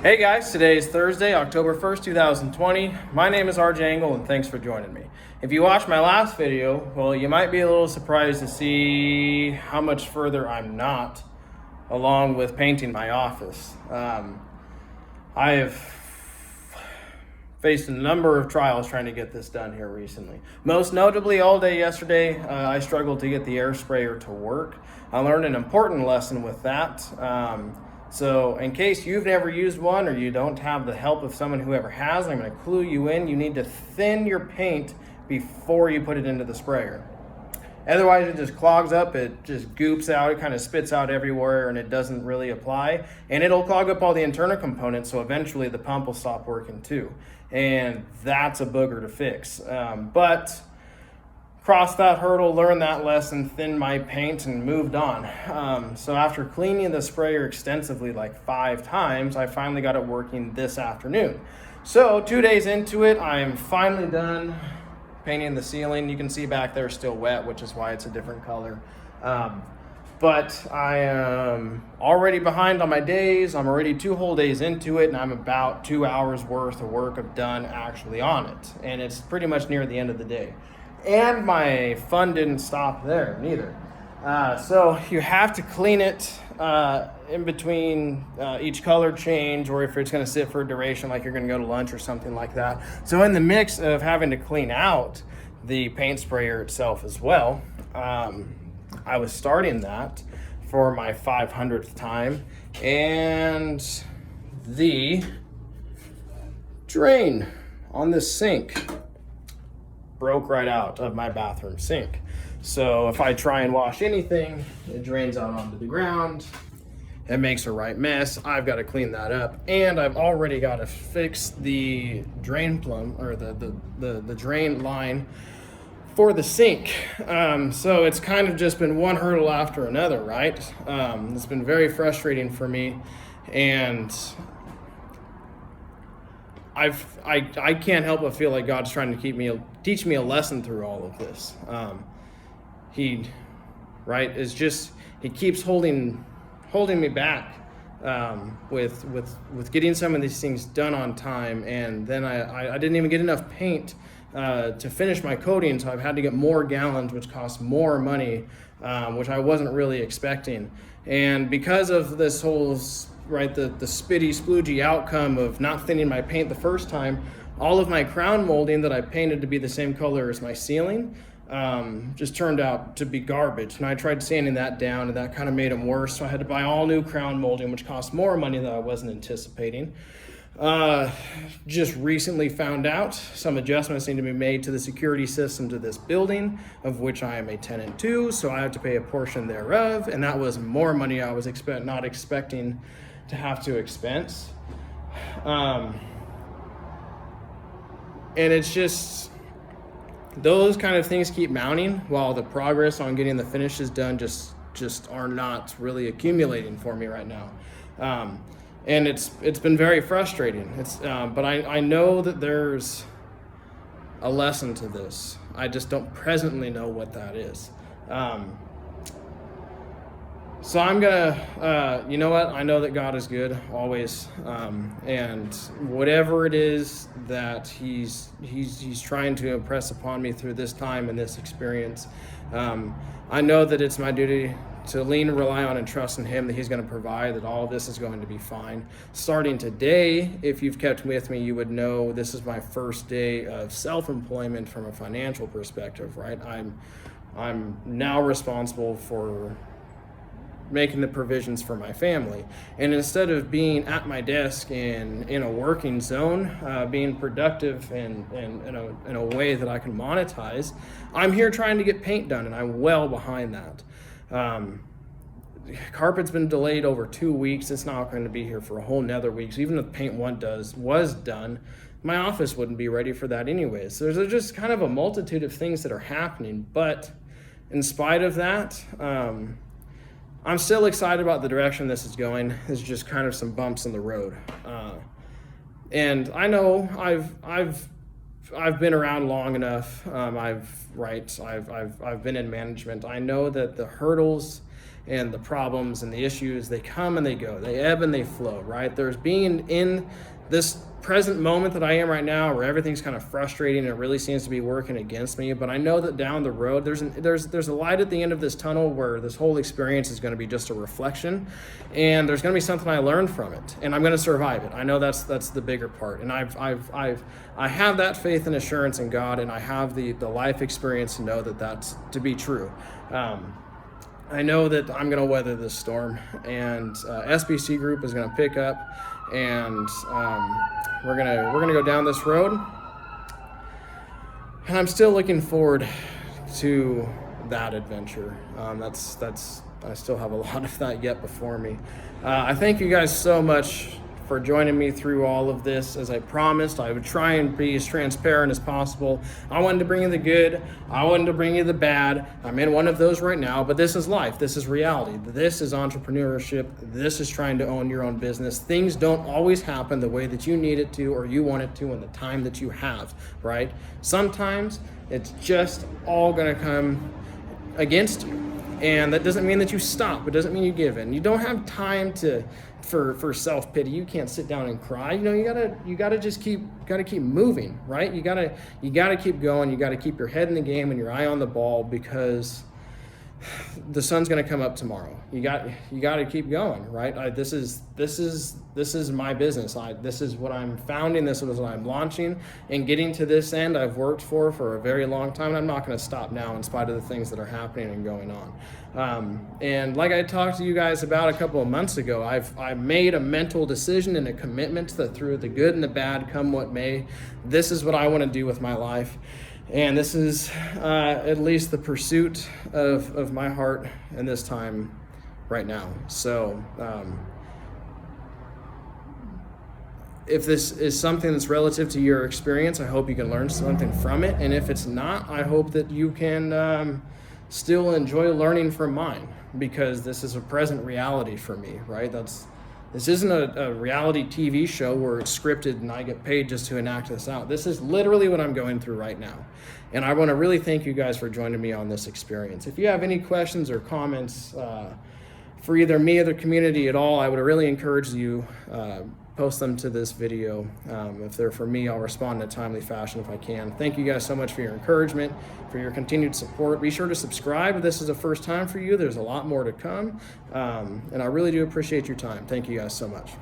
Hey guys, today is Thursday, October 1st, 2020. My name is RJ Engel and thanks for joining me. If you watched my last video, well, you might be a little surprised to see how much further I'm not along with painting my office. I have faced a number of trials trying to get this done here recently. Most notably, all day yesterday, I struggled to get the air sprayer to work. I learned an important lesson with that. So in case you've never used one or you don't have the help of someone who ever has, I'm going to clue you in. You need to thin your paint before you put it into the sprayer. Otherwise, it just clogs up, it just goops out, it kind of spits out everywhere, and it doesn't really apply. And it'll clog up all the internal components, so eventually the pump will stop working too. And that's a booger to fix. But crossed that hurdle, learned that lesson, thinned my paint, and moved on. So after cleaning the sprayer extensively, like 5 times, I finally got it working this afternoon. So 2 days into it, I am finally done painting the ceiling. You can see back there still wet, which is why it's a different color. But I am already behind on my days. I'm already 2 whole days into it, and I'm about 2 hours worth of work I've done actually on it. And it's pretty much near the end of the day. And my fun didn't stop there neither. So you have to clean it in between each color change, or if it's going to sit for a duration, like you're going to go to lunch or something like that. So in the mix of having to clean out the paint sprayer itself as well, I was starting that for my 500th time, and the drain on this sink broke right out of my bathroom sink. So if I try and wash anything, it drains out onto the ground. It makes a right mess. I've got to clean that up, and I've already got to fix the drain plumb, or the drain line for the sink. So it's kind of just been one hurdle after another, right? It's been very frustrating for me, and I can't help but feel like God's trying to teach me a lesson through all of this. He keeps holding me back with getting some of these things done on time, and then I didn't even get enough paint to finish my coating, so I've had to get more gallons, which costs more money, which I wasn't really expecting. And because of this whole the spitty sploogey outcome of not thinning my paint the first time, all of my crown molding that I painted to be the same color as my ceiling just turned out to be garbage. And I tried sanding that down, and that kind of made them worse. So I had to buy all new crown molding, which cost more money than I wasn't anticipating. Just recently found out some adjustments need to be made to the security systems of this building, of which I am a tenant to, so I have to pay a portion thereof, and that was more money I was not expecting to have to expense. And it's just, those kind of things keep mounting while the progress on getting the finishes done just are not really accumulating for me right now. And it's been very frustrating. But I know that there's a lesson to this. I just don't presently know what that is. So I'm gonna, you know what? I know that God is good always, and whatever it is that He's trying to impress upon me through this time and this experience, I know that it's my duty to lean and rely on and trust in Him that He's going to provide, that all of this is going to be fine. Starting today, if you've kept with me, you would know this is my first day of self-employment from a financial perspective, right? I'm now responsible for making the provisions for my family. And instead of being at my desk in a working zone, being productive in a way that I can monetize, I'm here trying to get paint done, and I'm well behind that. Carpet's been delayed over 2 weeks. It's not going to be here for a whole nother week. So even if paint was done, my office wouldn't be ready for that anyways. So there's just kind of a multitude of things that are happening. But in spite of that, I'm still excited about the direction this is going. There's just kind of some bumps in the road. And I know I've been around long enough. I've been in management. I know that the hurdles and the problems and the issues, they come and they go, they ebb and they flow, right? There's being in this present moment that I am right now where everything's kind of frustrating and it really seems to be working against me, but I know that down the road there's a light at the end of this tunnel where this whole experience is going to be just a reflection, and there's going to be something I learned from it, and I'm going to survive it. I know that's the bigger part, and I have that faith and assurance in God, and I have the life experience to know that that's to be true. I know that I'm going to weather this storm, and SBC Group is going to pick up, and we're gonna go down this road, and I'm still looking forward to that adventure. I still have a lot of that yet before me. I thank you guys so much for joining me through all of this. As I promised, I would try and be as transparent as possible. I wanted to bring you the good. I wanted to bring you the bad. I'm in one of those right now, but this is life. This is reality. This is entrepreneurship. This is trying to own your own business. Things don't always happen the way that you need it to or you want it to in the time that you have, right? Sometimes it's just all gonna come against you. And that doesn't mean that you stop. It doesn't mean you give in. You don't have time for self-pity. You can't sit down and cry. You gotta just keep moving, right? You gotta keep going. You gotta keep your head in the game and your eye on the ball, because the sun's gonna come up tomorrow. You got to keep going, right? This is my business. This is what I'm founding. This is what I'm launching, and getting to this end I've worked for a very long time. And I'm not going to stop now, in spite of the things that are happening and going on. And like I talked to you guys about a couple of months ago, I've made a mental decision and a commitment that through the good and the bad, come what may, this is what I want to do with my life. And this is at least the pursuit of my heart in this time right now. So if this is something that's relative to your experience, I hope you can learn something from it. And if it's not, I hope that you can still enjoy learning from mine, because this is a present reality for me, right? This isn't a reality TV show where it's scripted and I get paid just to enact this out. This is literally what I'm going through right now. And I want to really thank you guys for joining me on this experience. If you have any questions or comments for either me or the community at all, I would really encourage you post them to this video. If they're for me, I'll respond in a timely fashion if I can. Thank you guys so much for your encouragement, for your continued support. Be sure to subscribe if this is the first time for you. There's a lot more to come. And I really do appreciate your time. Thank you guys so much.